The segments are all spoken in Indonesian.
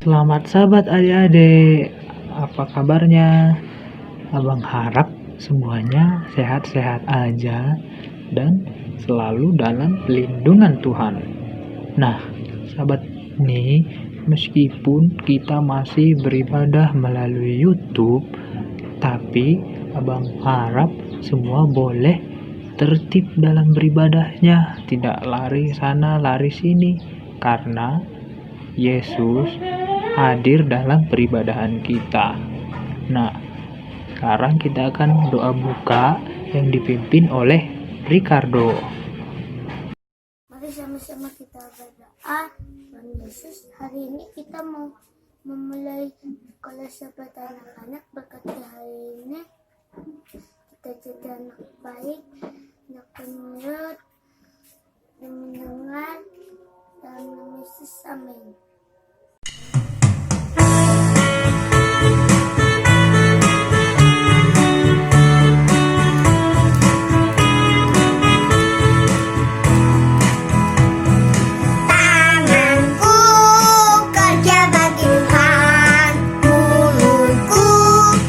Selamat sahabat adik-adik, apa kabarnya? Abang harap semuanya sehat-sehat aja dan selalu dalam lindungan Tuhan. Nah, sahabat nih, meskipun kita masih beribadah melalui YouTube, tapi abang harap semua boleh tertib dalam beribadahnya, tidak lari sana lari sini, karena Yesus hadir dalam peribadahan kita. Nah, sekarang kita akan doa buka yang dipimpin oleh Ricardo. Mari sama-sama kita berdoa. Tuhan Yesus, hari ini kita mau memulai sekolah sahabat anak-anak. Berkati hari ini kita jadi anak baik, anak penurut, dan mendengar. Dalam nama Yesus, amin. Tuhan, mulutku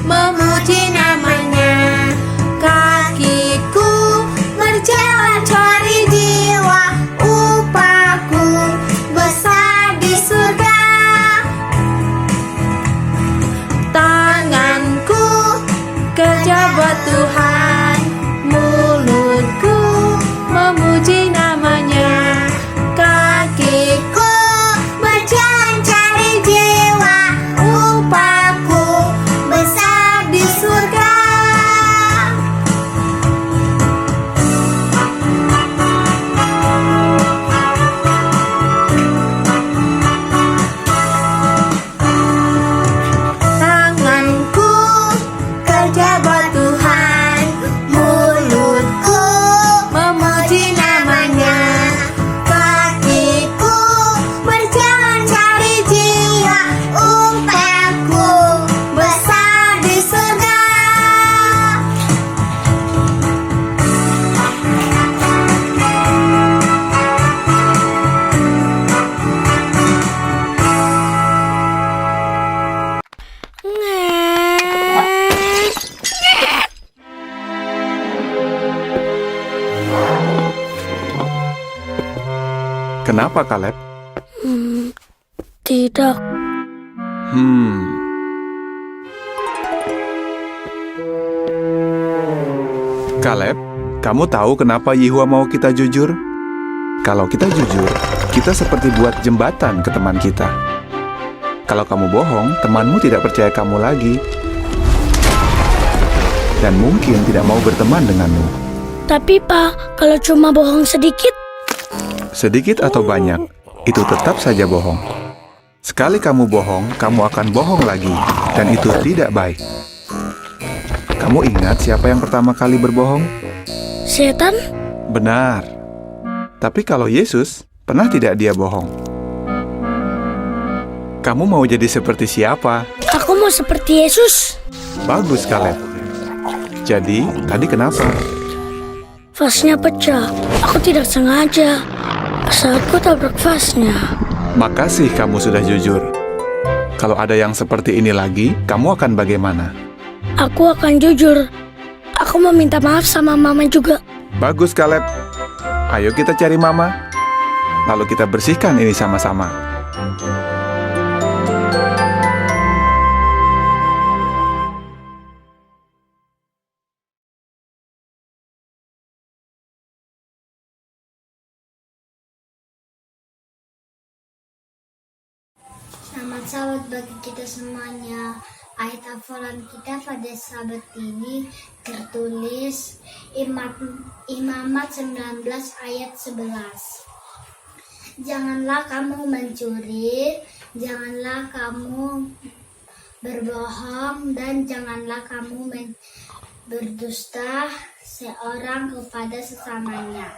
memuji namanya, kakiku berjalan cari jiwa, upahku besar di surga. Tanganku kerja buat Tuhan, mulutku memuji namanya, kakiku berjalan cari jiwa, upahku besar di surga. Kenapa, Kaleb? Tidak. Kaleb, kamu tahu kenapa Yehua mau kita jujur? Kalau kita jujur, kita seperti buat jembatan ke teman kita. Kalau kamu bohong, temanmu tidak percaya kamu lagi. Dan mungkin tidak mau berteman denganmu. Tapi Pak, kalau cuma bohong sedikit? Sedikit atau banyak, itu tetap saja bohong. Sekali kamu bohong, kamu akan bohong lagi. Dan itu tidak baik. Kamu ingat siapa yang pertama kali berbohong? Setan? Benar. Tapi kalau Yesus, pernah tidak dia bohong? Kamu mau jadi seperti siapa? Aku mau seperti Yesus. Bagus, Kaleb. Jadi, tadi kenapa? Vasnya pecah. Aku tidak sengaja. Saatku tabrak vasnya. Makasih kamu sudah jujur. Kalau ada yang seperti ini lagi, kamu akan bagaimana? Aku akan jujur. Aku mau minta maaf sama Mama juga. Bagus, Kaleb. Ayo kita cari Mama. Lalu kita bersihkan ini sama-sama. Selamat sahabat bagi kita semuanya. Ayat hafalan kita pada sahabat ini tertulis Imamat 19 ayat 11. Janganlah kamu mencuri, janganlah kamu berbohong, dan janganlah kamu berdusta seorang kepada sesamanya.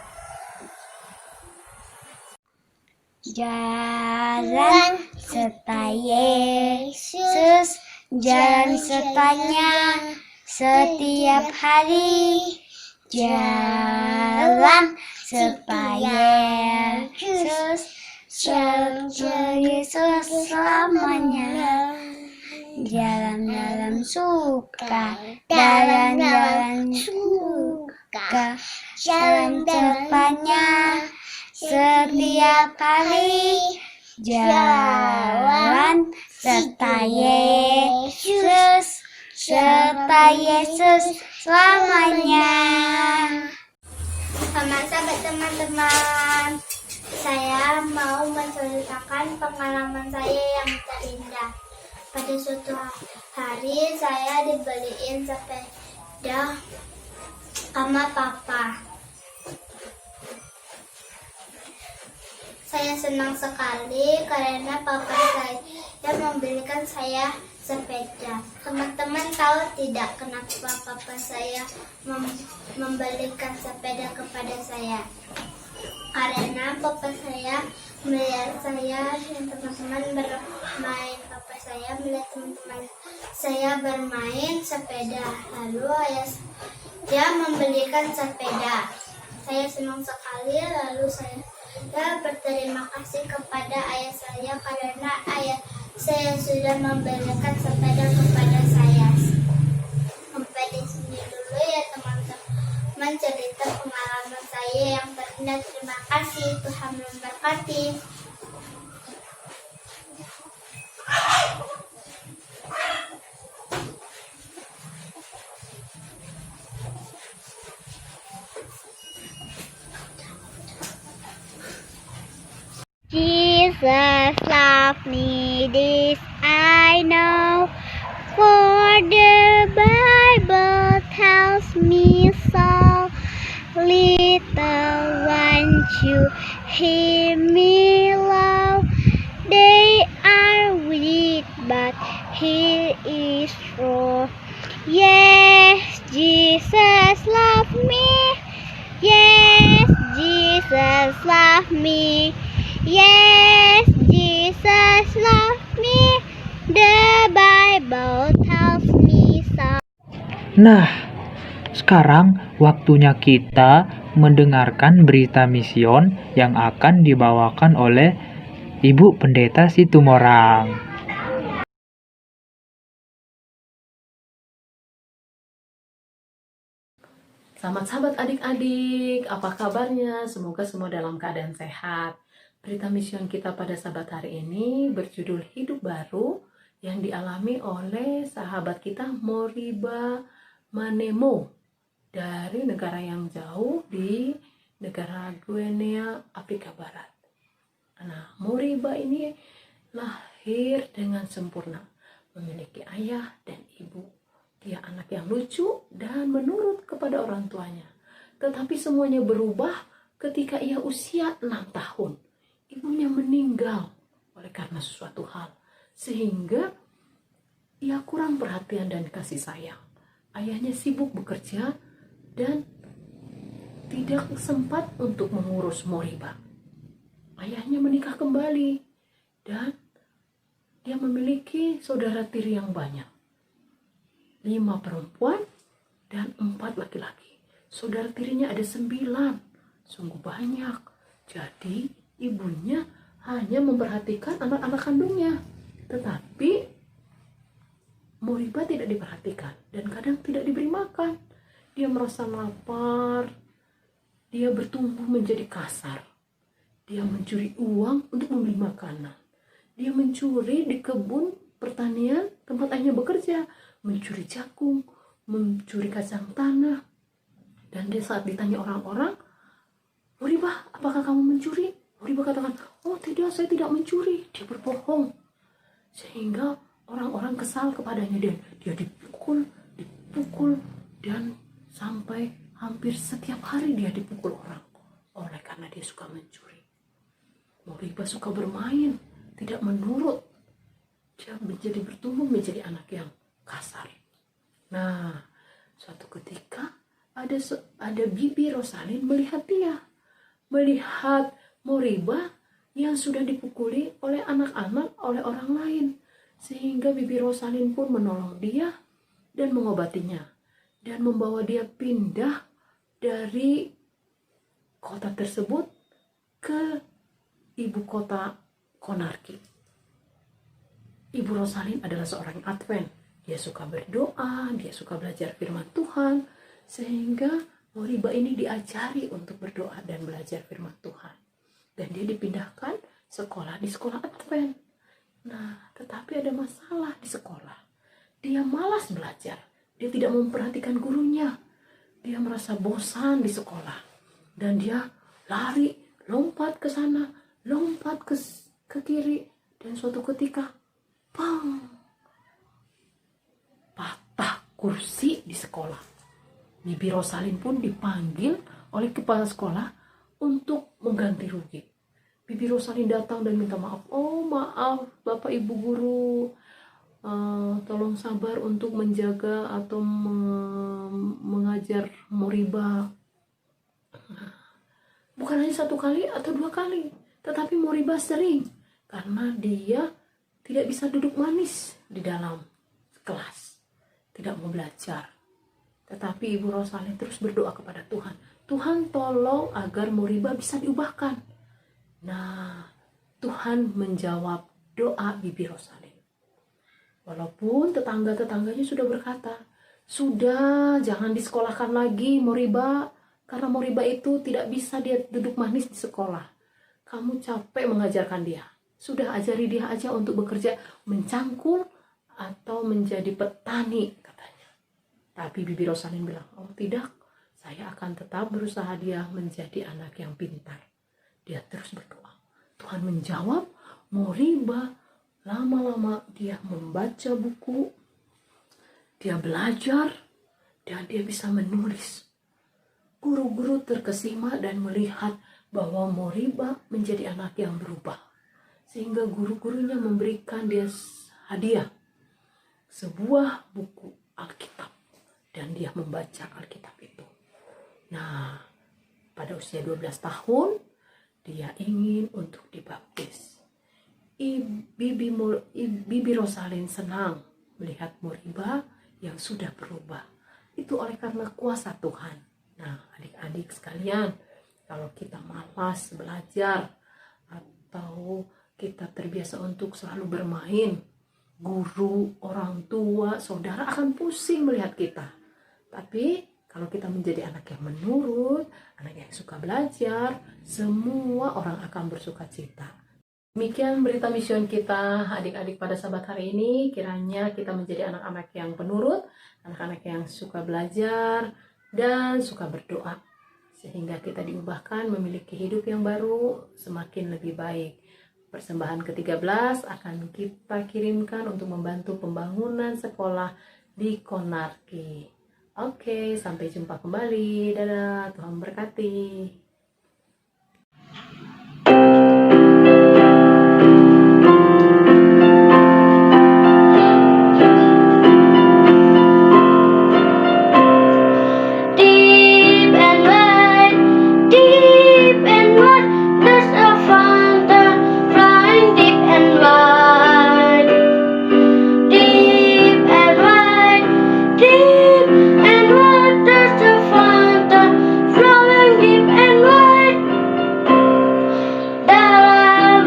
Jalan serta Yesus, jalan sertanya setiap hari. Jalan serta Yesus, serta Yesus selamanya. Dalam suka, dalam suka, jalan depannya setiap hari. Jalan serta Yesus selamanya. Selamat sahabat teman-teman. Saya mau menceritakan pengalaman saya yang terindah. Pada suatu hari saya dibeliin sepeda sama papa. Saya senang sekali karena papa saya membelikan saya sepeda. Teman-teman tahu tidak kenapa papa saya membelikan sepeda kepada saya? Karena papa saya melihat saya dan teman-teman bermain. Papa saya melihat teman-teman saya bermain sepeda. Lalu dia membelikan sepeda. Saya senang sekali. Lalu saya berterima kasih kepada ayah saya karena ayah saya sudah membelikan sepeda kepada saya. Sampai di sini dulu ya teman-teman cerita pengalaman saya yang terindah. Terima kasih, Tuhan memberkati. Jesus loved me, this I know, for the Bible tells me so. Little ones you hear me love, they are weak, but He is strong. Yes, Jesus loved me. Yes, Jesus loved me. Yes, Jesus loved me. The Bible tells me so. Nah, sekarang waktunya kita mendengarkan berita mision yang akan dibawakan oleh Ibu Pendeta Situmorang. Selamat sahabat adik-adik, apa kabarnya? Semoga semua dalam keadaan sehat. Berita mision kita pada sahabat hari ini berjudul Hidup Baru yang dialami oleh sahabat kita Moriba Manemo dari negara yang jauh di negara Guinea, Afrika Barat. Nah, Moriba ini lahir dengan sempurna, memiliki ayah dan ibu. Dia anak yang lucu dan menurut kepada orang tuanya. Tetapi semuanya berubah ketika ia usia 6 tahun. Ibunya meninggal oleh karena sesuatu hal. Sehingga ia kurang perhatian dan kasih sayang. Ayahnya sibuk bekerja dan tidak sempat untuk mengurus Moriba. Ayahnya menikah kembali dan dia memiliki saudara tiri yang banyak. 5 perempuan dan 4 laki-laki. Saudara tirinya ada 9. Sungguh banyak. Jadi ibunya hanya memperhatikan anak-anak kandungnya. Tetapi Moriba tidak diperhatikan dan kadang tidak diberi makan. Dia merasa lapar. Dia bertumbuh menjadi kasar. Dia mencuri uang untuk membeli makanan. Dia mencuri di kebun pertanian tempat ayahnya bekerja. Mencuri jagung, mencuri kacang tanah. Dan dia saat ditanya orang-orang, Moriba, apakah kamu mencuri? Moriba katakan, oh tidak, saya tidak mencuri. Dia berbohong. Sehingga orang-orang kesal kepadanya dan dia dipukul, dan sampai hampir setiap hari dia dipukul orang. Oleh karena dia suka mencuri. Moriba suka bermain, tidak menurut. Dia menjadi bertumbuh menjadi anak yang kasar. Nah, suatu ketika ada Bibi Rosalin melihat dia, melihat Moriba yang sudah dipukuli oleh anak-anak oleh orang lain, sehingga Bibi Rosalin pun menolong dia dan mengobatinya dan membawa dia pindah dari kota tersebut ke ibu kota Konarki. Ibu Rosalin adalah seorang Advent. Dia suka berdoa, dia suka belajar firman Tuhan, sehingga Moriba ini diajari untuk berdoa dan belajar firman Tuhan. Dan dia dipindahkan sekolah di sekolah Advent. Nah, tetapi ada masalah di sekolah. Dia malas belajar. Dia tidak memperhatikan gurunya. Dia merasa bosan di sekolah. Dan dia lari, lompat ke sana, lompat ke kiri. Dan suatu ketika, pang! Patah kursi di sekolah. Bibi Rosalin pun dipanggil oleh kepala sekolah untuk mengganti rugi. Bibi Rosalin datang dan minta maaf. Oh, maaf Bapak Ibu Guru, tolong sabar untuk menjaga atau mengajar Moriba. Bukan hanya 1 kali atau 2 kali, tetapi Moriba sering, karena dia tidak bisa duduk manis di dalam kelas, tidak mau belajar. Tetapi Ibu Rosalin terus berdoa kepada Tuhan. Tuhan tolong agar Moriba bisa diubahkan. Nah, Tuhan menjawab doa Bibi Rosalin. Walaupun tetangga-tetangganya sudah berkata, sudah jangan disekolahkan lagi Moriba, karena Moriba itu tidak bisa dia duduk manis di sekolah. Kamu capek mengajarkan dia. Sudah ajari dia aja untuk bekerja mencangkul atau menjadi petani, katanya. Tapi Bibi Rosalin bilang, oh tidak, saya akan tetap berusaha dia menjadi anak yang pintar. Dia terus berdoa. Tuhan menjawab, Moriba lama-lama dia membaca buku, dia belajar, dan dia bisa menulis. Guru-guru terkesima dan melihat bahwa Moriba menjadi anak yang berubah. Sehingga guru-gurunya memberikan dia hadiah, sebuah buku Alkitab. Dan dia membaca Alkitab itu. Nah, pada usia 12 tahun, dia ingin untuk dibaptis. Bibi Rosalin senang melihat Moriba yang sudah berubah. Itu oleh karena kuasa Tuhan. Nah, adik-adik sekalian, kalau kita malas belajar atau kita terbiasa untuk selalu bermain, guru, orang tua, saudara akan pusing melihat kita. Tapi kalau kita menjadi anak yang menurut, anak yang suka belajar, semua orang akan bersuka cita. Demikian berita mision kita adik-adik pada Sabat hari ini. Kiranya kita menjadi anak-anak yang penurut, anak-anak yang suka belajar dan suka berdoa. Sehingga kita diubahkan memiliki hidup yang baru semakin lebih baik. Persembahan ke-13 akan kita kirimkan untuk membantu pembangunan sekolah di Konarki. Oke, sampai jumpa kembali. Dadah, Tuhan berkati. Deep and wide, there's a fountain flowing deep and wide. Deep and wide, there's a fountain flowing deep and wide. Dalam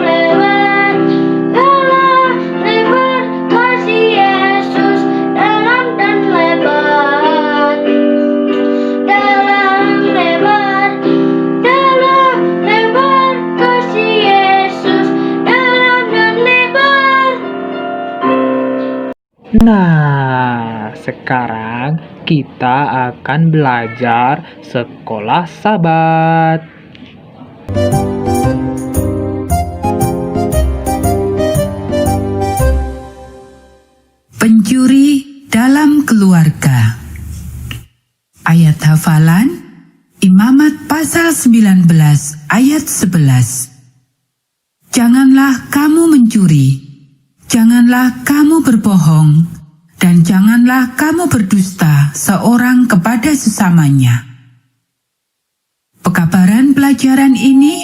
lebar, kasih Yesus dalam dan lebar. Dalam lebar, kasih Yesus dalam dan lebar. Nah, sekarang kita akan belajar sekolah Sabat. Pencuri dalam keluarga. Ayat hafalan Imamat pasal 19 ayat 11. Janganlah kamu mencuri, janganlah kamu berbohong, dan janganlah kamu berdusta seorang kepada sesamanya. Pekabaran pelajaran ini,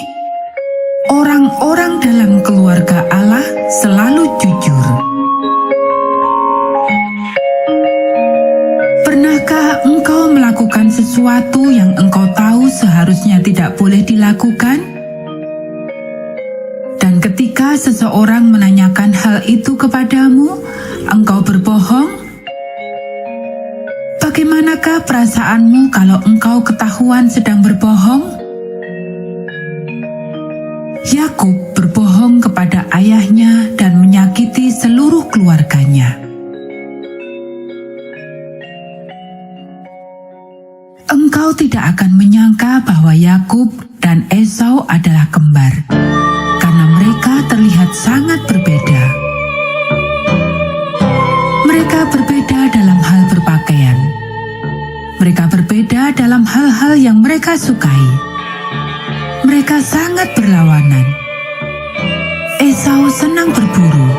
orang-orang dalam keluarga Allah selalu jujur. Pernahkah engkau melakukan sesuatu yang engkau tahu seharusnya tidak boleh dilakukan? Jika seseorang menanyakan hal itu kepadamu, engkau berbohong? Bagaimanakah perasaanmu kalau engkau ketahuan sedang berbohong? Yakub berbohong kepada ayahnya dan menyakiti seluruh keluarganya. Engkau tidak akan menyangka bahwa Yakub dan Esau adalah kembar, karena mereka terlihat sangat berbeda. Mereka berbeda dalam hal berpakaian. Mereka berbeda dalam hal-hal yang mereka sukai. Mereka sangat berlawanan. Esau senang berburu.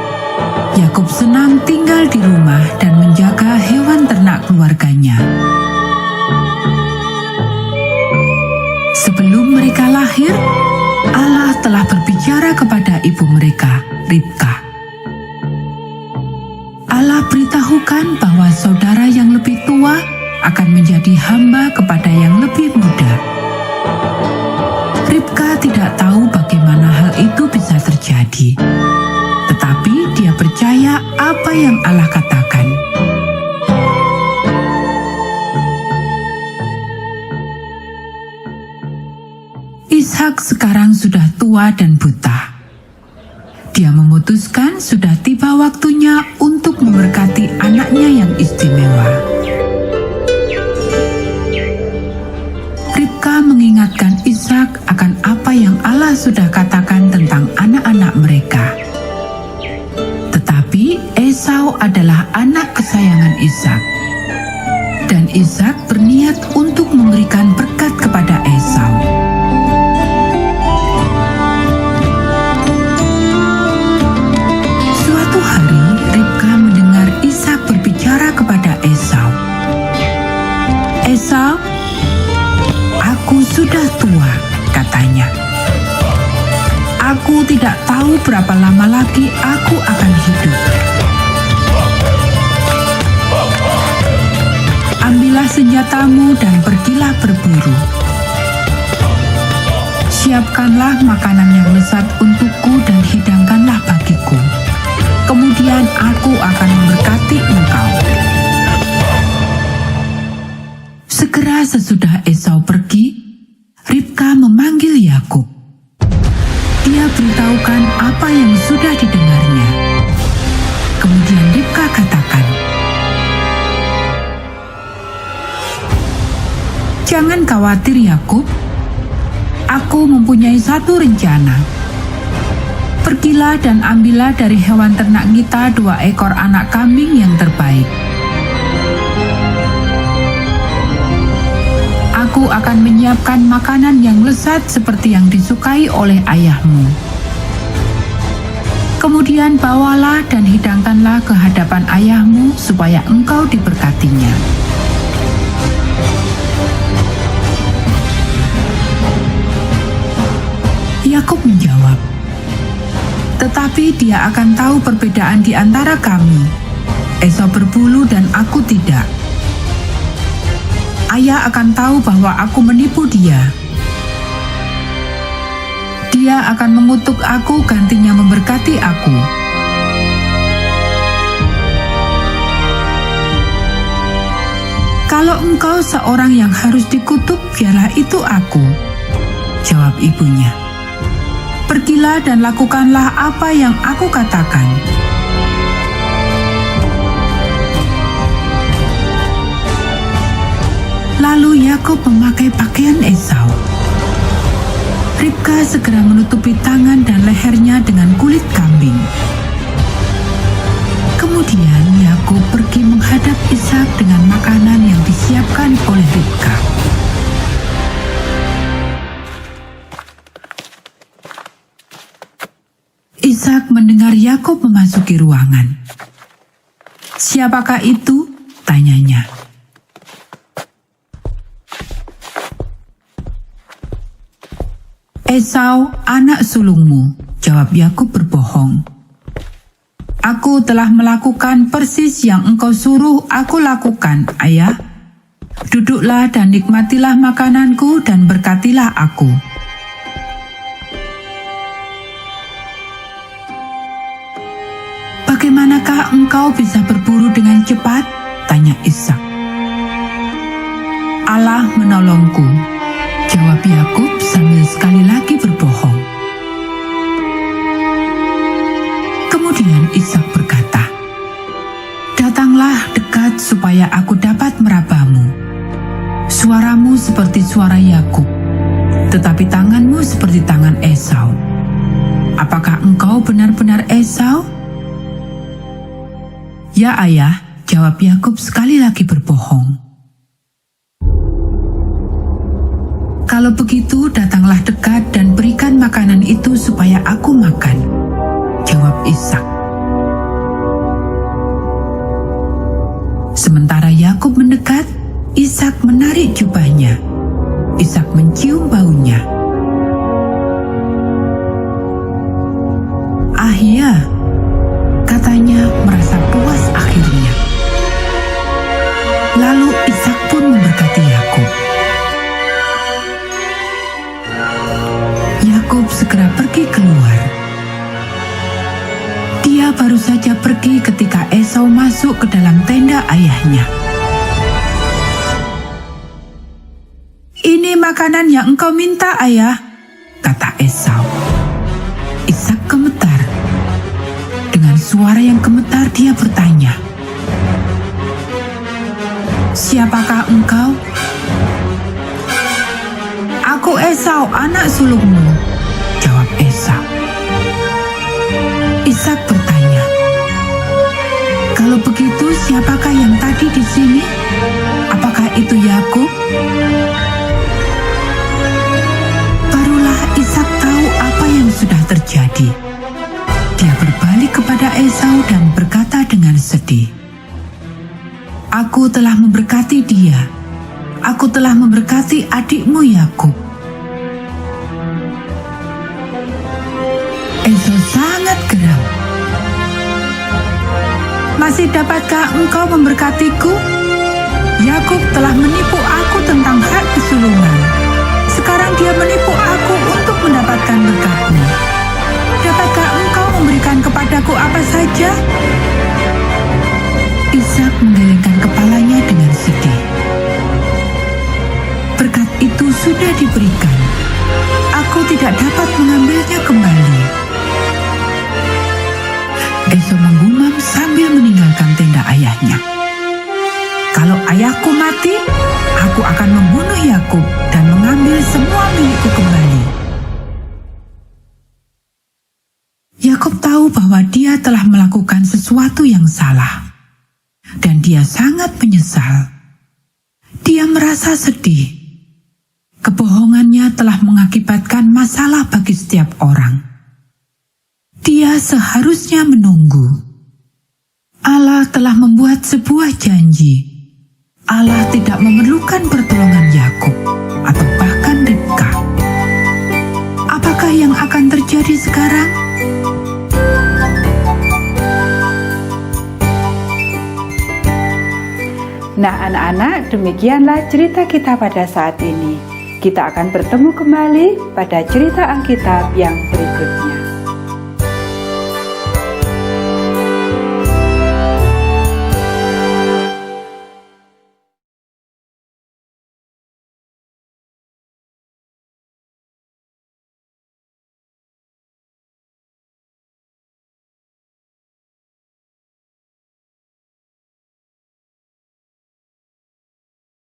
Yakub senang tinggal di rumah dan menjaga hewan ternak keluarganya. Sebelum mereka lahir, Allah telah berbicara kepada ibu mereka, Ribka. Allah beritahukan bahwa saudara yang lebih tua akan menjadi hamba kepada yang lebih muda. Ribka tidak tahu bagaimana hal itu bisa terjadi, tetapi dia percaya apa yang Allah katakan. Ishak sekarang sudah tua dan buta. Dia memutuskan sudah tiba waktunya untuk memberkati anaknya yang istimewa. Ribka mengingatkan Ishak akan apa yang Allah sudah katakan tentang anak-anak mereka. Tetapi Esau adalah anak kesayangan Ishak. Dan Ishak berniat untuk memberikan berkat kepada Esau. Esau, aku sudah tua, katanya. Aku tidak tahu berapa lama lagi aku akan hidup. Ambillah senjatamu dan pergilah berburu. Siapkanlah makanan yang lezat untukku dan hidangkanlah bagiku. Kemudian aku akan memberkati engkau. Segera sesudah Esau pergi, Ribka memanggil Yakub. Dia beritahukan apa yang sudah didengarnya. Kemudian Ribka katakan, "Jangan khawatir Yakub, aku mempunyai satu rencana. Pergilah dan ambillah dari hewan ternak kita 2 ekor anak kambing yang terbaik. Aku akan menyiapkan makanan yang lezat seperti yang disukai oleh ayahmu. Kemudian bawalah dan hidangkanlah ke hadapan ayahmu supaya engkau diberkatinya." Yakub menjawab, "Tetapi dia akan tahu perbedaan di antara kami. Esau berbulu dan aku tidak. Ayah akan tahu bahwa aku menipu dia. Dia akan mengutuk aku, gantinya memberkati aku." "Kalau engkau seorang yang harus dikutuk, biarlah itu aku," jawab ibunya. "Pergilah dan lakukanlah apa yang aku katakan." Lalu Yakub memakai pakaian Esau. Ribka segera menutupi tangan dan lehernya dengan kulit kambing. Kemudian Yakub pergi menghadap Ishak dengan makanan yang disiapkan oleh Ribka. Ishak mendengar Yakub memasuki ruangan. "Siapakah itu?" tanyanya. "Esau, anak sulungmu," jawab Yakub berbohong. "Aku telah melakukan persis yang engkau suruh aku lakukan, ayah. Duduklah dan nikmatilah makananku dan berkatilah aku." bagaimanakah engkau bisa berburu dengan cepat? Tanya Ishak. Allah menolongku, jawab Yakub sambil sekali lagi berbohong. Kemudian Ishak berkata, "Datanglah dekat supaya aku dapat merabamu. Suaramu seperti suara Yakub, tetapi tanganmu seperti tangan Esau. Apakah engkau benar-benar Esau?" "Ya ayah," jawab Yakub sekali lagi berbohong. "Kalau begitu datanglah dekat dan berikan makanan itu supaya aku makan," jawab Ishak. Sementara Yakub mendekat, Ishak menarik jubahnya. Ishak mencium baunya. "Ah ya," katanya merasa puas akhirnya. Lalu Ishak pun memberkati Yakub. Yakub segera pergi keluar. Dia baru saja pergi ketika Esau masuk ke dalam tenda ayahnya. "Ini makanan yang engkau minta, ayah," kata Esau. Ishak gemetar. Dengan suara yang gemetar dia bertanya, "Siapakah engkau?" "Aku Esau, anak sulungmu," jawab Esau. Ishak bertanya, "Kalau begitu siapakah yang tadi di sini? Apakah itu Yakub?" Barulah Ishak tahu apa yang sudah terjadi. Dia berbalik kepada Esau dan berkata dengan sedih, "Aku telah memberkati dia. Aku telah memberkati adikmu Yakub." Esau sangat geram. "Masih dapatkah engkau memberkatiku? Yakub telah menipu aku tentang hak kesulungan. Sekarang dia menipu aku untuk mendapatkan berkat-Mu. Dapatkah engkau memberikan kepadaku apa saja?" Ishak menggelengkan kepalanya dengan sedih. "Berkat itu sudah diberikan. Aku tidak dapat mengambilnya kembali." Esau menggumam sambil meninggalkan tenda ayahnya. "Kalau ayahku mati, aku akan membunuh Yakub dan mengambil semua milikku kembali." Yakub tahu bahwa dia telah melakukan sesuatu yang salah, dan dia sangat menyesal. Dia merasa sedih. Kebohongannya telah mengakibatkan masalah bagi setiap orang. Dia seharusnya menunggu. Allah telah membuat sebuah janji. Allah tidak memerlukan pertolongan Yakub atau bahkan Ribka. Apakah yang akan terjadi sekarang? Nah anak-anak, demikianlah cerita kita pada saat ini. Kita akan bertemu kembali pada cerita Alkitab yang berikutnya.